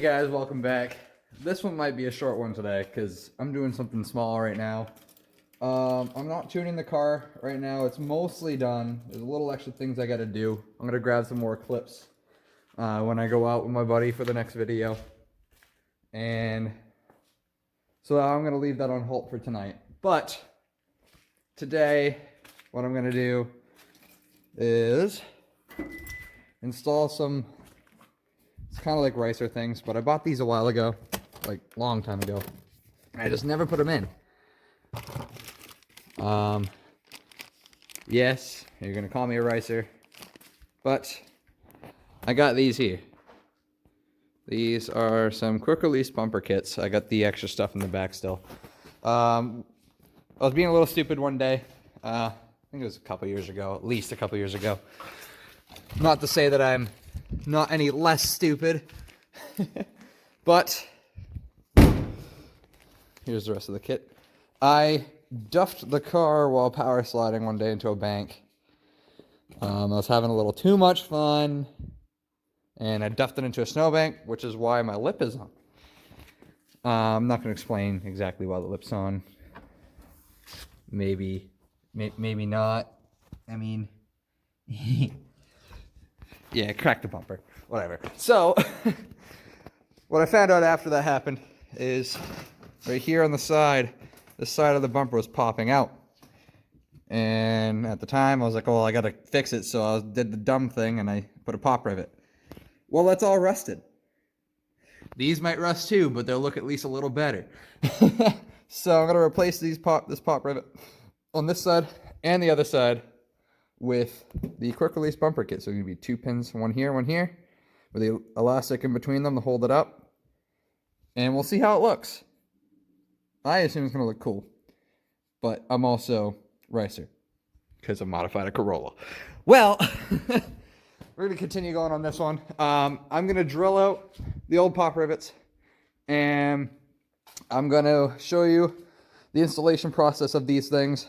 guys, welcome back. This one might be a short one today because I'm doing something small right now. I'm not tuning the car right now. It's mostly done. There's a little extra things I gotta do. I'm gonna grab some more clips when I go out with my buddy for the next video. And so I'm gonna leave that on hold for tonight. But today, what I'm gonna do is install some, it's kind of like ricer things, but I bought these a while ago, like a long time ago. I just never put them in. Yes, you're gonna call me a ricer, but I got these here. These are some quick release bumper kits. I got the extra stuff in the back still. I was being a little stupid one day. I think it was a couple years ago, at least a couple years ago. Not to say that I'm not any less stupid, but here's the rest of the kit. I duffed the car while power sliding one day into a bank. I was having a little too much fun, and I duffed it into a snowbank, which is why my lip is on. I'm not going to explain exactly why the lip's on. Maybe not. I mean, yeah, crack the bumper. Whatever. So, what I found out after that happened is right here on the side, this side of the bumper was popping out. And at the time, I was like, oh, I got to fix it. So I did the dumb thing and I put a pop rivet. Well, that's all rusted. These might rust too, but they'll look at least a little better. So I'm going to replace this pop rivet on this side and the other side with the quick release bumper kit. So it's going to be 2 pins, one here, with the elastic in between them to hold it up. And we'll see how it looks. I assume it's going to look cool. But I'm also ricer because I modified a Corolla. Well, we're going to continue going on this one. I'm going to drill out the old pop rivets, and I'm going to show you the installation process of these things,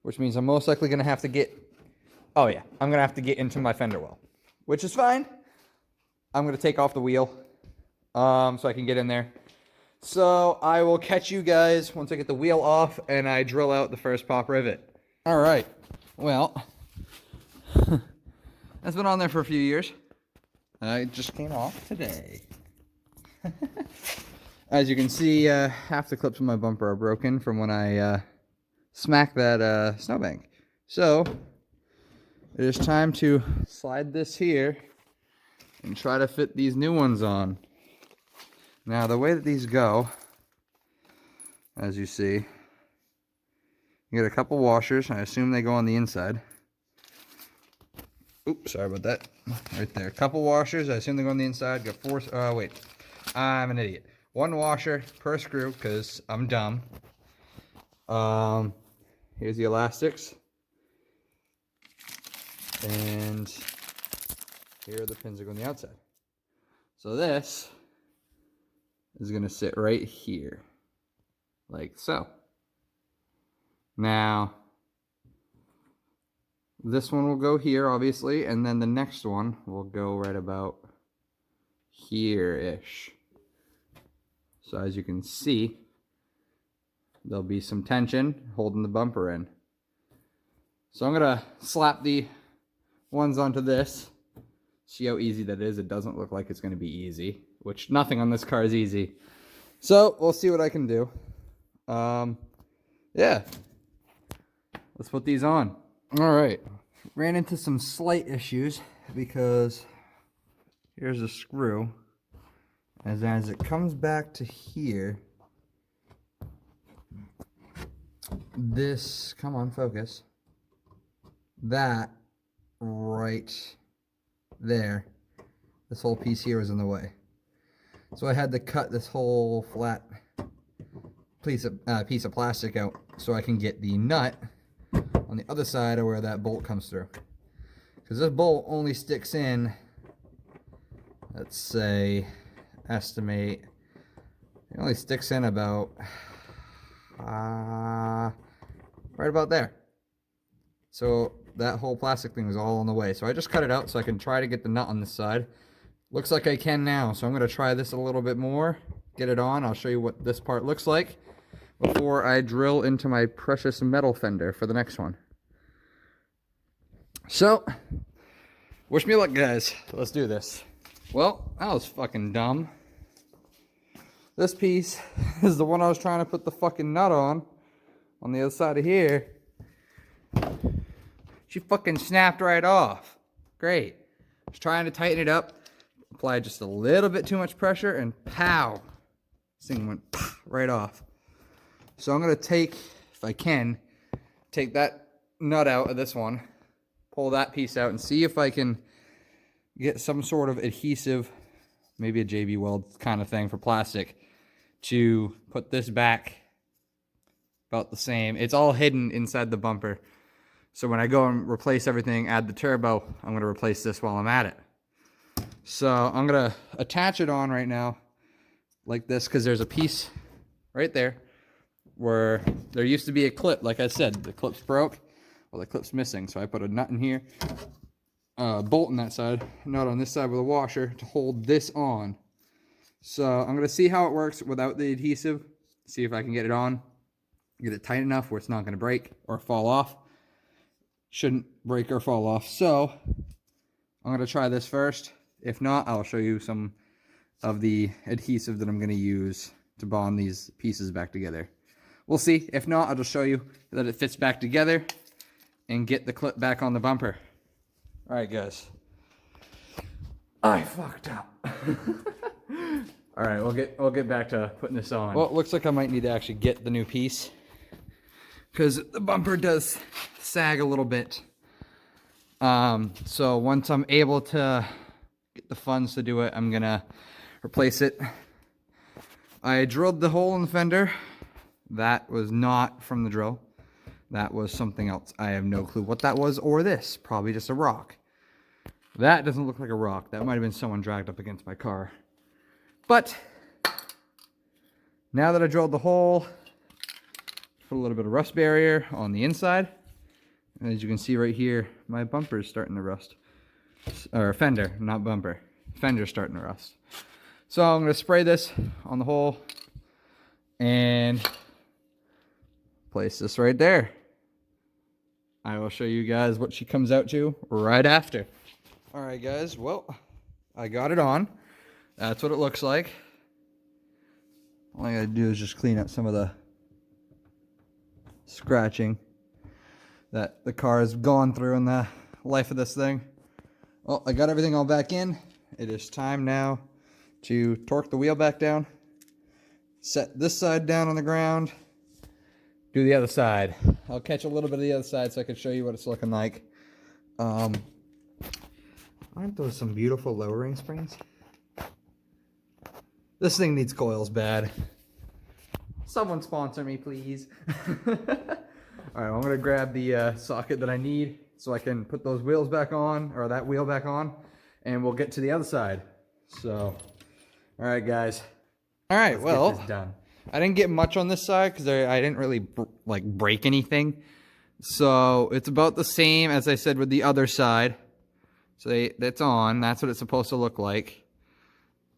which means I'm most likely going to have to get, I'm going to have to get into my fender well, which is fine. I'm going to take off the wheel so I can get in there. So I will catch you guys once I get the wheel off and I drill out the first pop rivet. All right. Well, that's been on there for a few years. It just came off today. As you can see, half the clips on my bumper are broken from when I smacked that snowbank. So it is time to slide this here and try to fit these new ones on. Now, the way that these go, as you see, you get a couple washers. I assume they go on the inside. Oops, sorry about that. Right there. A couple washers. I assume they go on the inside. Got four. Wait. I'm an idiot. One washer per screw because I'm dumb. Here's the elastics. And here are the pins that go on the outside. So this is going to sit right here, like so. Now, this one will go here, obviously, and then the next one will go right about here-ish. So as you can see, there'll be some tension holding the bumper in. So I'm going to slap the ones onto this. See how easy that is. It doesn't look like it's going to be easy, which nothing on this car is easy. So we'll see what I can do. Yeah. Let's put these on. All right. Ran into some slight issues because here's a screw. As it comes back to here, this, come on, focus. That right there, this whole piece here was in the way. So I had to cut this whole flat piece of plastic out so I can get the nut on the other side of where that bolt comes through. Because this bolt only sticks in, let's say, estimate, it only sticks in about, right about there. So that whole plastic thing was all in the way. So I just cut it out so I can try to get the nut on this side, Looks like I can now, so I'm going to try this a little bit more. Get it on. I'll show you what this part looks like before I drill into my precious metal fender for the next one. So, wish me luck, guys. Let's do this. Well, that was fucking dumb. This piece is the one I was trying to put the fucking nut on the other side of here. She fucking snapped right off. Great. I was trying to tighten it up, applied just a little bit too much pressure, and pow! This thing went right off. So I'm going to take, if I can, take that nut out of this one, pull that piece out, and see if I can get some sort of adhesive, maybe a JB Weld kind of thing for plastic, to put this back about the same. It's all hidden inside the bumper. So when I go and replace everything, add the turbo, I'm going to replace this while I'm at it. So I'm going to attach it on right now like this, because there's a piece right there where there used to be a clip. Like I said, the clip's broke. Well, the clip's missing, so I put a nut in here, bolt on that side, nut on this side with a washer to hold this on. So I'm going to see how it works without the adhesive, see if I can get it on, get it tight enough where it's not going to break or fall off. Shouldn't break or fall off. So I'm going to try this first. If not, I'll show you some of the adhesive that I'm going to use to bond these pieces back together. We'll see. If not, I'll just show you that it fits back together and get the clip back on the bumper. All right, guys. I fucked up. All right, we'll get back to putting this on. Well, it looks like I might need to actually get the new piece, because the bumper does sag a little bit. So once I'm able to get the funds to do it, I'm gonna replace it. I drilled the hole in the fender. That was not from the drill. That was something else. I have no clue what that was, or this. Probably just a rock. That doesn't look like a rock. That might have been someone dragged up against my car. But now that I drilled the hole, put a little bit of rust barrier on the inside. And as you can see right here, my bumper is starting to rust. Or fender, not bumper. Fender's starting to rust. So I'm going to spray this on the hole and place this right there. I will show you guys what she comes out to right after. All right, guys. Well, I got it on. That's what it looks like. All I gotta do is just clean up some of the scratching that the car has gone through in the life of this thing. Well, I got everything all back in. It is time now to torque the wheel back down, set this side down on the ground, do the other side. I'll catch a little bit of the other side so I can show you what it's looking like. Aren't those some beautiful lowering springs? This thing needs coils bad. Someone sponsor me, please. Alright, I'm going to grab the socket that I need so I can put those wheels back on, or that wheel back on, and we'll get to the other side. So, alright guys. Alright, well, get this done. I didn't get much on this side because I didn't really break anything. So, it's about the same as I said with the other side. So, that's on. That's what it's supposed to look like.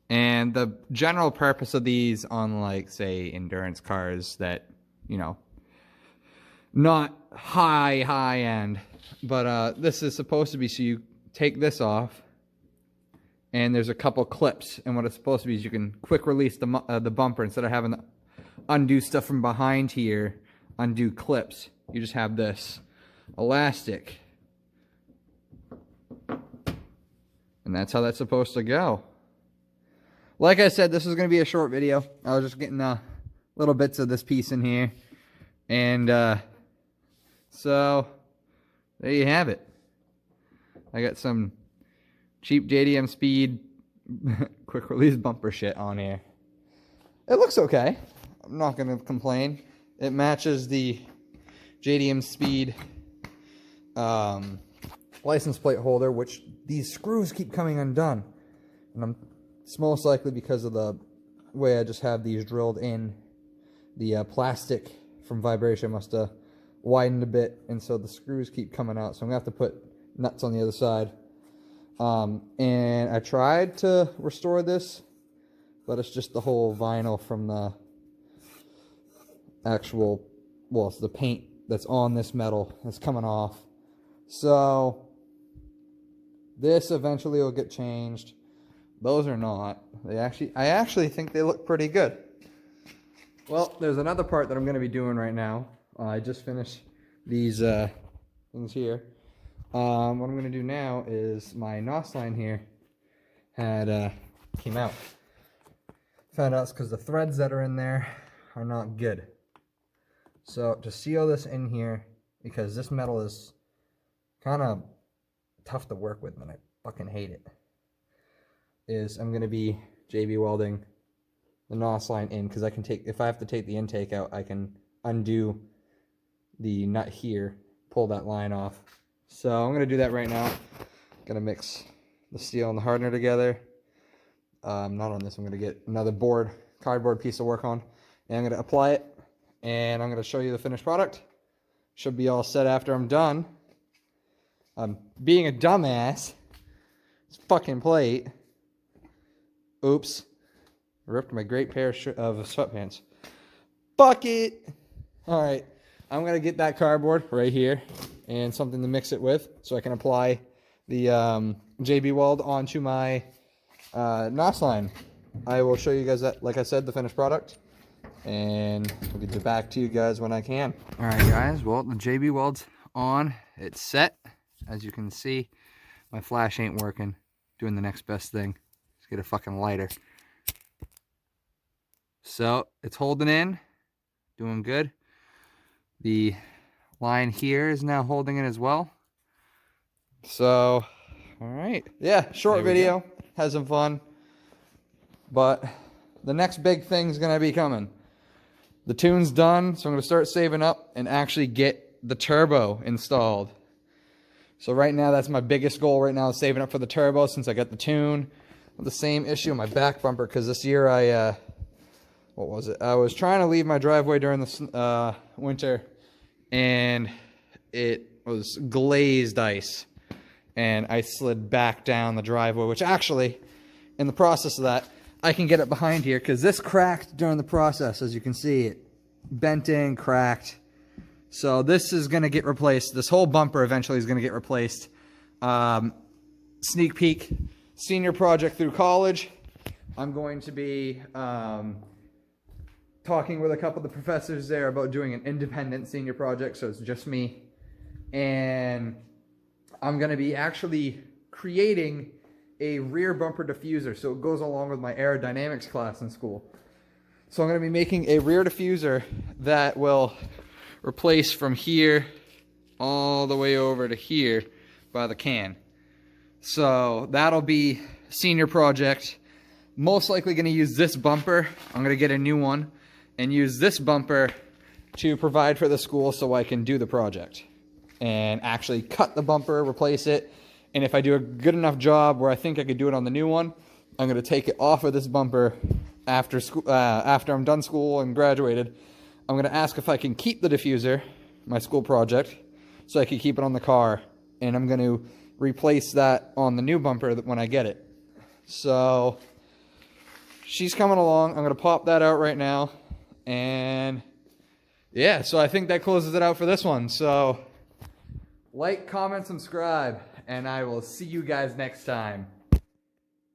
And the general purpose of these on, like, say, endurance cars that, you know, not high end, but this is supposed to be, so you take this off, and there's a couple clips, and what it's supposed to be is you can quick release the bumper instead of having to undo stuff from behind here, undo clips. You just have this elastic, and that's how that's supposed to go. Like I said, this is going to be a short video. I was just getting little bits of this piece in here. And so, there you have it. I got some cheap JDM Speed quick release bumper shit on here. It looks okay. I'm not going to complain. It matches the JDM Speed license plate holder, which these screws keep coming undone. And it's most likely because of the way I just have these drilled in. The plastic from vibration must have widened a bit, and so the screws keep coming out. So I'm going to have to put nuts on the other side. And I tried to restore this, but it's just the whole vinyl from the actual, well, it's the paint that's on this metal that's coming off. So this eventually will get changed. Those are not. I actually think they look pretty good. Well, there's another part that I'm going to be doing right now. I just finished these things here. What I'm going to do now is my NOS line here had came out. Found out it's because the threads that are in there are not good. So to seal this in here, because this metal is kind of tough to work with and I fucking hate it, is I'm going to be JB welding the NOS line in, because I can take, if I have to take the intake out, I can undo the nut here, pull that line off. So I'm going to do that right now. Going to mix the steel and the hardener together. Not on this, I'm going to get another cardboard piece to work on, and I'm going to apply it, and I'm going to show you the finished product. Should be all set after I'm done. Being a dumbass, this fucking plate, oops, ripped my great pair of sweatpants. Fuck it. All right, I'm going to get that cardboard right here and something to mix it with so I can apply the JB weld onto my NOS line. I will show you guys that, like I said, the finished product, and I'll get it back to you guys when I can. All right, guys, well, the JB weld's on. It's set. As you can see, my flash ain't working. Doing the next best thing. Let's get a fucking lighter. So it's holding in, doing good. The line here is now holding it as well. So, all right. Yeah, short video. Had some fun. But the next big thing's going to be coming. The tune's done, so I'm going to start saving up and actually get the turbo installed. So right now, that's my biggest goal right now, is saving up for the turbo since I got the tune. The same issue on my back bumper, because this year what was it? I was trying to leave my driveway during the winter, and it was glazed ice. And I slid back down the driveway, which actually, in the process of that, I can get it behind here, because this cracked during the process, as you can see. It bent in, cracked. So this is going to get replaced. This whole bumper eventually is going to get replaced. Sneak peek, senior project through college. I'm going to be talking with a couple of the professors there about doing an independent senior project, so it's just me. And I'm going to be actually creating a rear bumper diffuser, so it goes along with my aerodynamics class in school. So I'm going to be making a rear diffuser that will replace from here all the way over to here by the can. So that'll be senior project. Most likely going to use this bumper. I'm going to get a new one and use this bumper to provide for the school so I can do the project and actually cut the bumper, replace it. And if I do a good enough job where I think I could do it on the new one, I'm going to take it off of this bumper after school, after I'm done school and graduated. I'm going to ask if I can keep the diffuser, my school project, so I can keep it on the car. And I'm going to replace that on the new bumper when I get it. So she's coming along. I'm going to pop that out right now. And yeah, so I think that closes it out for this one. So like, comment, subscribe, and I will see you guys next time.